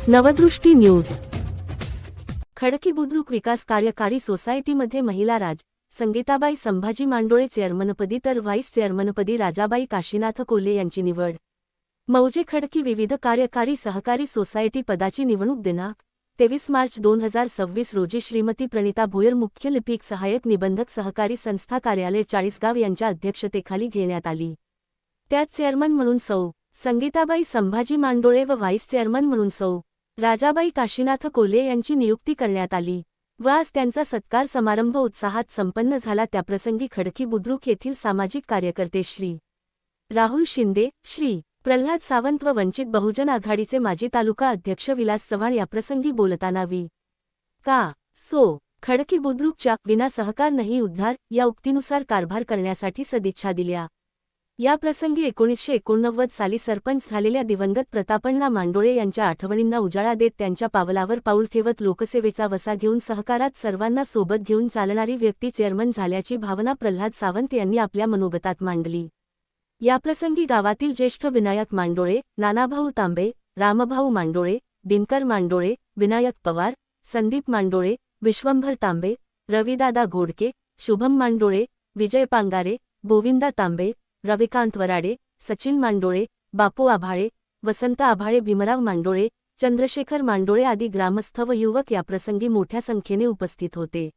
नवदृष्टी news. Khadki Budruk विकास कार्यकारी सोसायटीमध्ये महिला राज संगीताबाई संभाजी मांडोळे चेअरमनपदी तर व्हाईस चेअरमनपदी राजाबाई काशीनाथ कोल्हे यांची निवड। मौजे खडकी विविध कार्यकारी सहकारी सोसायटी पदाची निवडणूक दिनांक 23 मार्च 2026 रोजी श्रीमती प्रणिता भोयर मुख्य लिपिक सहाय्यक निबंधक सहकारी संस्था कार्यालय चाळीसगाव यांच्या अध्यक्षतेखाली घेण्यात आली। त्यात चेअरमन म्हणून सौ संगीताबाई संभाजी मांडोळे व व्हाईस चेअरमन म्हणून सौ राजाबाई काशीनाथ कोल्हे यांची नियुक्ती करण्यात आली व आज त्यांचा सत्कार समारंभ उत्साहात संपन्न झाला। त्याप्रसंगी खडकी बुद्रुक येथील सामाजिक कार्यकर्ते श्री राहुल शिंदे, श्री प्रल्हाद सावंत व वंचित बहुजन आघाडीचे माजी तालुका अध्यक्ष विलास चव्हाण याप्रसंगी बोलताना वि. का. सो. खडकी बुद्रुकच्या विना सहकार नाही उद्धार या उक्तीनुसार कारभार करण्यासाठी सदिच्छा दिल्या। याप्रसंगी 1989 साली सरपंच झालेल्या दिवंगत प्रतापण्णा मांडोळे यांच्या आठवणींना उजाळा देत त्यांच्या पावलावर पाऊल ठेवत लोकसेवेचा वसा घेऊन सहकारात सर्वांना सोबत घेऊन चालणारी व्यक्ती चेअरमन झाल्याची भावना प्रल्हाद सावंत यांनी आपल्या मनोगतात मांडली। याप्रसंगी गावातील ज्येष्ठ विनायक मांडोळे, नानाभाऊ तांबे, रामभाऊ मांडोळे, दिनकर मांडोळे, विनायक पवार, संदीप मांडोळे, विश्वंभर तांबे, रविदादा घोडके, शुभम मांडोळे, विजय पांगारे, गोविंदा तांबे, रविकांत वराडे, सचिन मांडोळे, बापू आभाळे, वसंत आभाळे, भीमराव मांडोळे, चंद्रशेखर मांडोळे आदी ग्रामस्थ व युवक याप्रसंगी मोठ्या संख्येने उपस्थित होते।